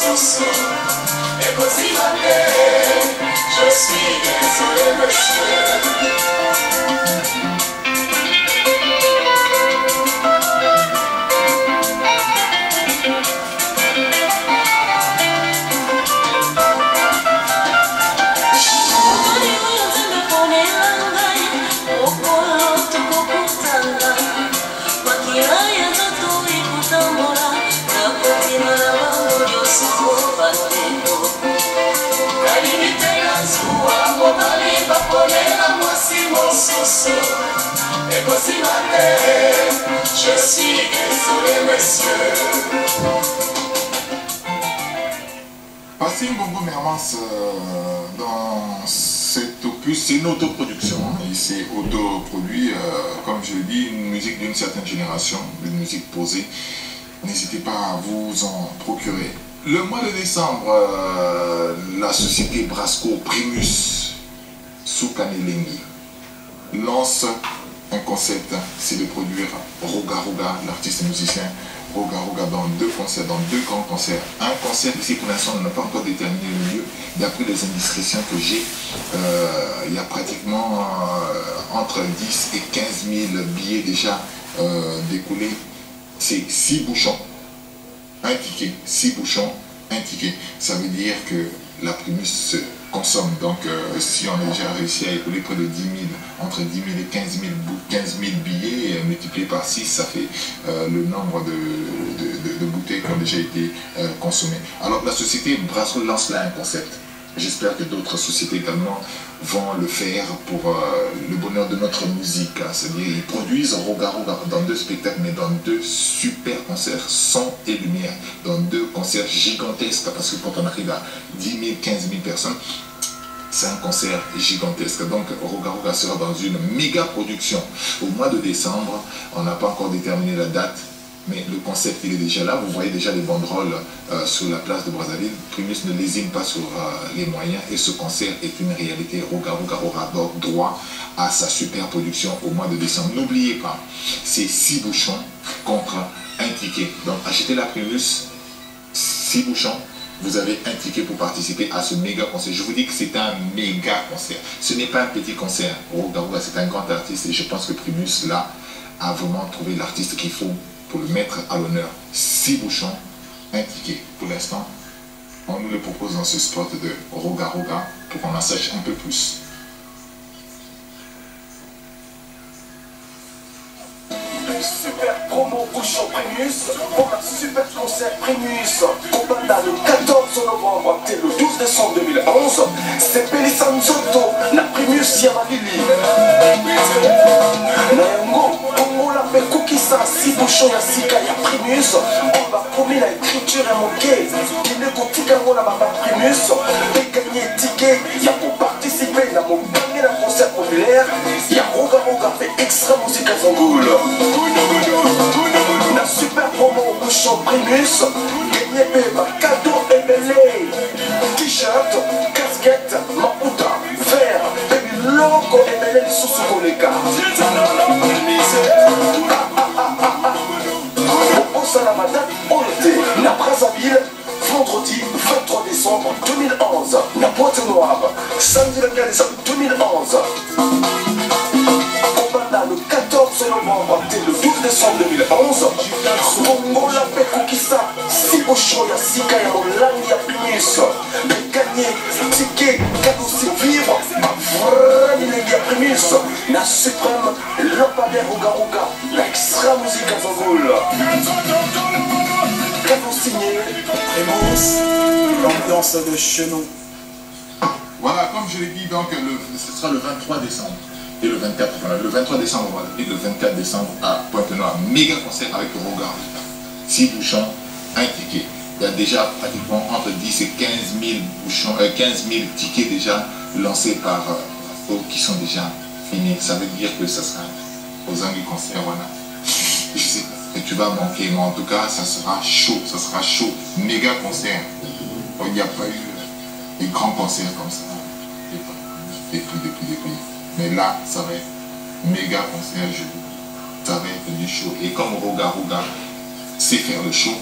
sous-sol. Et così va bene, je suis désolé monsieur. Et così va bene, je suis désolé monsieur. Passing Bongo Mermans dans cet opus, c'est une autoproduction. Il s'est autoproduit, comme je le dis, une musique d'une certaine génération, une musique posée. N'hésitez pas à vous en procurer. Le mois de décembre, la société Brasco Primus Soukanelengi lance un concept, c'est de produire Roga Roga, l'artiste musicien Roga Roga, dans deux concerts, dans deux grands concerts. Un concert ici pour l'instant, on n'a pas encore déterminé le lieu. D'après les indiscrétions que j'ai, il y a pratiquement entre 10 et 15 000 billets déjà découlés. C'est 6 bouchons, un ticket, 6 bouchons, un ticket. Ça veut dire que la Primus se consomme. Donc si on a déjà réussi à écouler près de 10 000, entre 10 000 et 15 000 billets multipliés par 6, ça fait le nombre de bouteilles qui ont déjà été consommées. Alors la société Brasco lance là un concept. J'espère que d'autres sociétés également vont le faire pour le bonheur de notre musique. C'est-à-dire ils produisent Roga Roga dans deux spectacles, mais dans deux super concerts, son et lumière, dans deux concerts gigantesques, parce que quand on arrive à 10 000, 15 000 personnes, c'est un concert gigantesque. Donc Roga Roga sera dans une méga production au mois de décembre. On n'a pas encore déterminé la date, mais le concept il est déjà là. Vous voyez déjà les banderoles sur la place de Brazzaville. Primus ne lésine pas sur les moyens et ce concert est une réalité. Roga Roga aura donc droit à sa super production au mois de décembre. N'oubliez pas, c'est 6 bouchons contre un ticket. Donc achetez la Primus, 6 bouchons. Vous avez un ticket pour participer à ce méga concert. Je vous dis que c'est un méga concert. Ce n'est pas un petit concert. Roga Roga, c'est un grand artiste et je pense que Primus là a vraiment trouvé l'artiste qu'il faut pour le mettre à l'honneur. 6 bouchons, un ticket. Pour l'instant, on nous le propose dans ce spot de Roga Roga pour qu'on en sache un peu plus. Super promo bouchon Primus pour un super concert Primus Kobanda le 14 novembre et le 12 décembre 2011. C'est Pélissan Zoto, na Primus Yamavili Nayango, Kongo la pe Kukisa, 6 bouchons ya Sika ya Primus. On va promis la écriture et moquer. Qui ne coûte qu'un la baba Primus. Et gagner ticket, y a pour participer dans mon dernier concert populaire. Y a Roga Roga fait extra musique à Zongoul. La super promo au bouchon Primus. Gagner ma cadeau et belé. T-shirt, casquette, maputa, verre, baby loco et belé sous koleka. Au Salamada, on était na Brazzaville, vendredi 23 décembre 2011. Na Pointe-Noire, samedi le 15 décembre 2011. Kobanda le 14 novembre et le 12 décembre 2011. Bongo la Pekukisa, 6 bouchons ya Sika ya Hollande ya Primus. De gagner, ticket, cadeau, c'est vivre. Vraiment ya Primus. La suprême, lampadaire Roga Roga. La extra musique à Zongoul. Cadeau signé. Primus, l'ambiance de chez nous. Voilà, comme je l'ai dit, donc ce sera le 23 décembre et le 24. Voilà, le 23 décembre et le 24 décembre à Pointe-Noire. Méga concert avec Roga Roga. 6 bouchons, un ticket. Il y a déjà pratiquement entre 10 et 15 000 bouchons, 15 000 tickets déjà lancés par Brasco qui sont déjà finis. Ça veut dire que ça sera aux ans du concert, voilà. Je sais pas que tu vas manquer, mais en tout cas, ça sera chaud, ça sera chaud. Méga concert. Il n'y a pas eu des grands concerts comme ça. Depuis. Mais là, ça va être méga concert, ça va être du show. Et comme Roga Roga sait faire le show,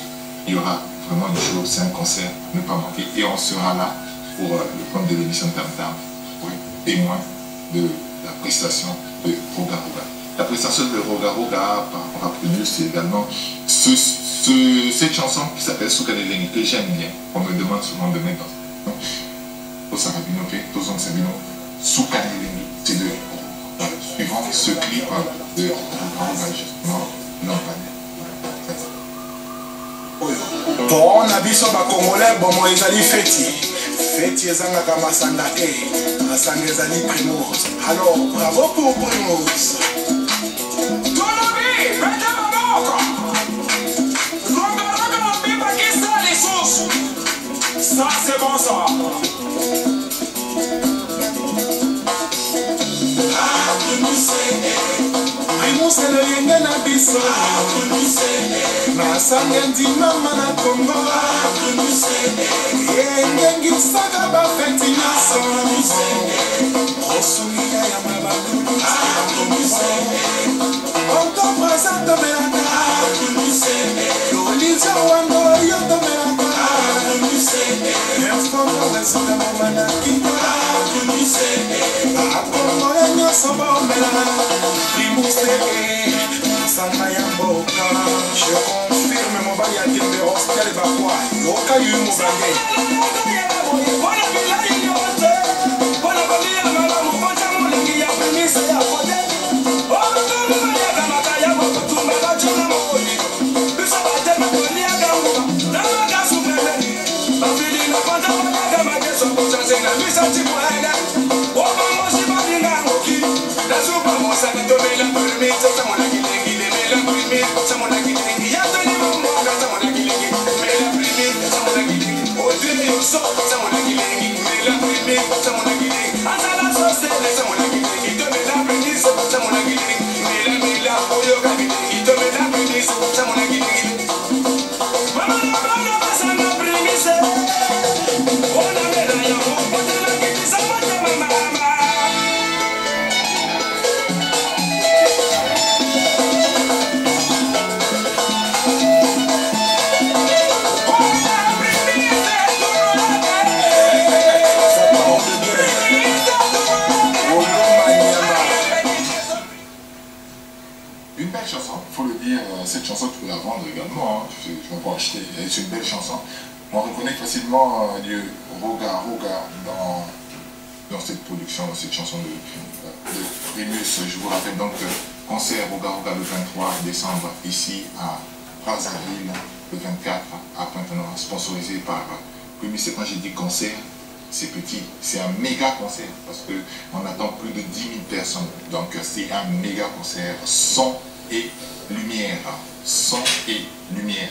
il y aura vraiment une chose, c'est un concert, ne pas manquer. Et on sera là pour le compte de l'émission Tam Tam, oui, témoin de la prestation de Roga Roga. La prestation de Roga Roga par rapport à Primus, c'est également cette chanson qui s'appelle Soukanelengi, que j'aime bien. On me demande souvent de mettre dans Osarabino, Tozon Sabino, Soukanelengi. C'est le suivant ce clip de Roga Roga, justement, l'Ampagne. Bon, na biso ba Congolais, bon moi ezali feti. Feti ezangaka masanga te, masanga ezali Primus. Alors, bravo pour Primus. Tolobi, pete maboko. Roga roga mabimba kisa lisusu. Ça c'est bon ça. Ah, Primus Primus le yenge na biso. Masanga ndimama na Congo. Yenge saka ba feti nyonso. Osungia ya mabalu. Onto presente melaka. Lolisa wango yoto melaka. Erfondo wesita mamana kinga. Akongo nyonso bomela. Primus Masanga ya mboka. Je confirme mobali ya Kembe Hospital Bakwa. Yoka yu mobali. Cette chanson, tu peux la vendre également, hein. Je vais pas acheter. C'est une belle chanson. On reconnaît facilement du Roga Roga dans cette production, cette chanson de Primus. Je vous rappelle donc concert Roga Roga le 23 décembre ici à Brazzaville, le 24 à Pointe-Noire, sponsorisé par Primus. Et quand j'ai dit concert, c'est petit, c'est un méga concert parce qu'on attend plus de 10 000 personnes. Donc c'est un méga concert, son et lumière, son et lumière.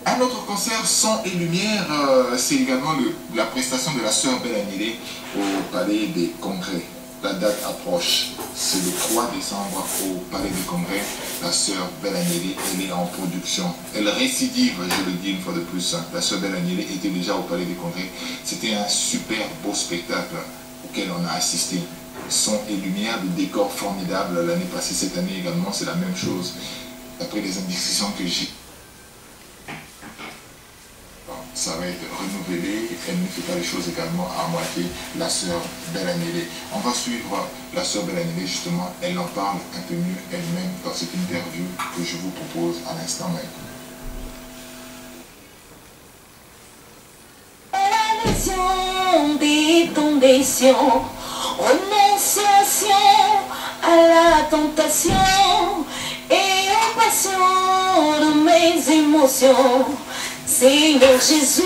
Un autre concert, son et lumière, c'est également la prestation de la sœur Belle Agnelé au Palais des Congrès. La date approche, c'est le 3 décembre au Palais des Congrès. La sœur Belle Agnelé, elle est en production. Elle récidive, je le dis une fois de plus. La sœur Belle Agnelé était déjà au Palais des Congrès. C'était un super beau spectacle auquel on a assisté. Son et lumière, des décors formidables. L'année passée, cette année également, c'est la même chose. D'après les indications que j'ai, ça va être renouvelé. Elle ne fait pas les choses également à moitié. La sœur Belle Agnelé. On va suivre la sœur Belle Agnelé, justement. Elle en parle un peu mieux elle-même dans cette interview que je vous propose à l'instant même. La mission des conditions. Renonciation à la tentation et en passion de mes émotions. Seigneur Jésus,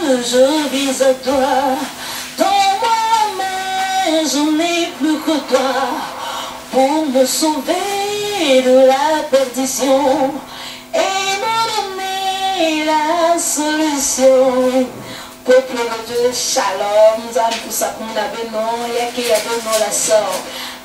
je vise à toi. Dans moi-même, je n'ai plus que toi pour me sauver de la perdition et me donner la solution. Peuple de Dieu, shalom, zam pour ça qu'on avait non, il y a qui a donné la sœur.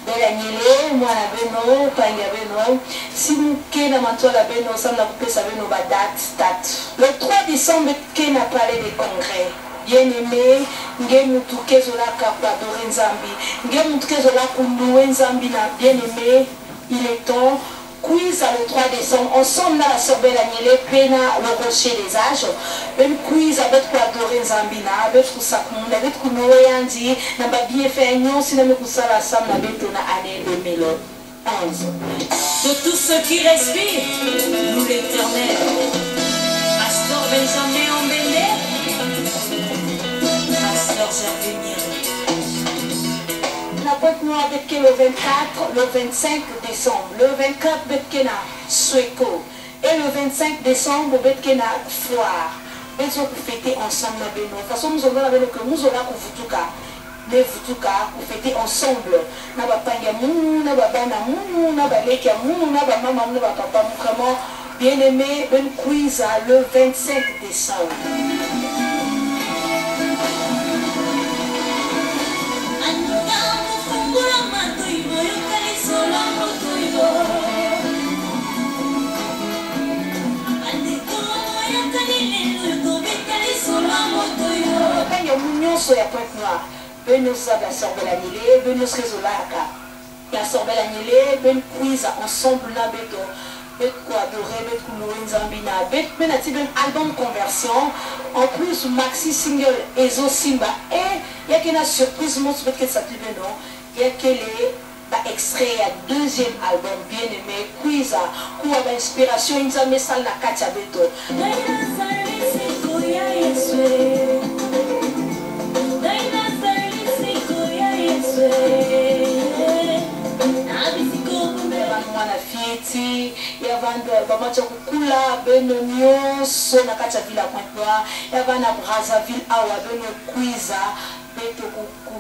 Belle Agnelé, moi la beno, Panga beno. Si nous qui n'a pas la beno, ça n'a pas savoir nos date. Le 3 décembre, qui n'a pas parlé des congrès. Bien aimé, ngemu tukezola kapa d'Orenzambi, ngemu tukezola kundu Wenzambi na bien aimé. Il est temps quiz le 3 décembre, ensemble dans la sœur Belaniele, Pena, le rocher des âges, un quiz avec quoi adorer Zambina, avec tout ça, avec tout Noéandi, n'a pas bien fait un si nous avons ça la somme, n'a pas dans l'année 2011. De tous ceux qui respirent, nous l'éternel. Astor Benjamin en Béné, Astor Gervigny. La pointe noire avec le 24, le 25 décembre, le 24 avec Sueco et le 25 décembre avec Foire. Ils ont fêté ensemble la Beno. De toute façon, nous avons que nous avons pour Futuka. Mais Futuka, pour fêter ensemble. N'a pas Pangamou, n'a pas Banamou, n'a pas Lekamou, n'a pas Maman, n'a pas Papa Moukama. Bien aimé, Ben Quiz le 25 décembre. Il y a un sur la pointe noire. Ben nous a la sœur Belaniele, ben nous résolaka. La sœur Belaniele, ben quiz ensemble là béto. Bet quoi adorer, bet coulouin zambina, bet menati ben album conversion. En plus maxi single Ezo Simba et il y a qu'une surprise moi je que ça te non. Il y a qu'elle est extrait à deuxième album bien aimé quiz ou à inspiration ils ont mis ça na katia beto. Mwana fieti ya vandu bamacha kukula beno nyonso na kati ya villa Pointe Noire ya vana Brazzaville awa beno quiza beto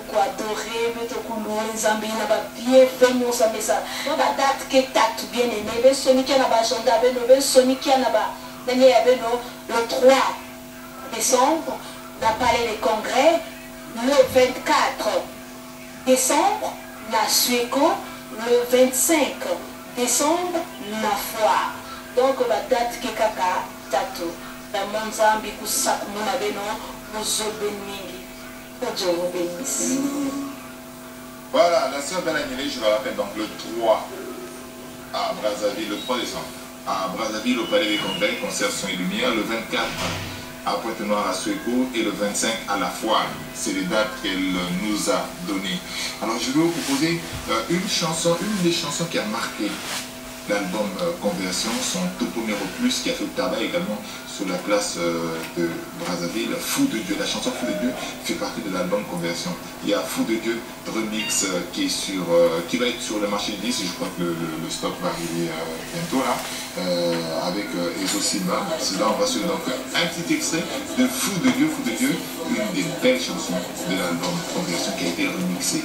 kuadore beto kuluwe nzambi na ba bien fait nyonso mesa ba date ke tatu bien aimé ben sonikia na ba agenda beno ben sonikia na ba nani ya beno le 3 décembre na palais des congrès le 24 décembre la Sueco le 25 décembre la foire. Donc la date qui kaka tato la monzambi kusak mona beno mozo benmingi ojo bénisse. Voilà, la sœur Belaniele, je le rappelle, donc le 3 à Brazzaville, le 3 décembre à Brazzaville au Palais des Congrès, concert son et lumière, le 24 à Pointe-Noire à Sueco et le 25 à la Foire. C'est les dates qu'elle nous a données. Alors je vais vous proposer une chanson, une des chansons qui a marqué l'album Conversion, son tout premier opus qui a fait le tabac également sur la place de Brazzaville, Fou de Dieu. La chanson Fou de Dieu fait partie de l'album Conversion. Il y a Fou de Dieu remix qui va être sur le marché de 10, je crois que le stock va arriver bientôt là, avec Ezo Simba. Là on va sur donc un petit extrait de Fou de Dieu, une des belles chansons de l'album Conversion qui a été remixée.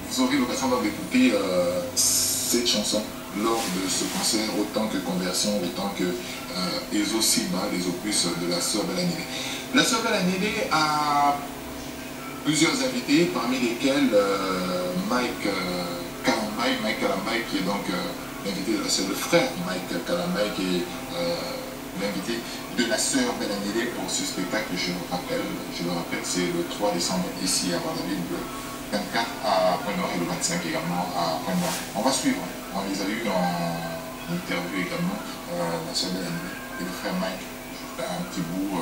Vous aurez l'occasion d'écouter cette chanson lors de ce concert, autant que Conversion, autant que Ezo Simba, les opus de la sœur Belaniele. La sœur Belaniele a plusieurs invités, parmi lesquels Mike Kalambay, qui est donc l'invité de la sœur, le frère Mike Kalambay, qui est l'invité de la sœur Belaniele pour ce spectacle, je le rappelle, c'est le 3 décembre ici à Brazzaville, le 24 à Pointe-Noire et le 25 également à Pointe-Noire. On va suivre, on les a eu en interview également, la sœur Belaniele et le frère Mike. Je fais un petit bout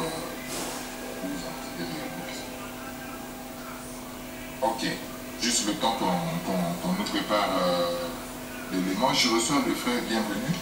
ok, juste le temps qu'on nous prépare l'élément. Je reçois le frère, bienvenue.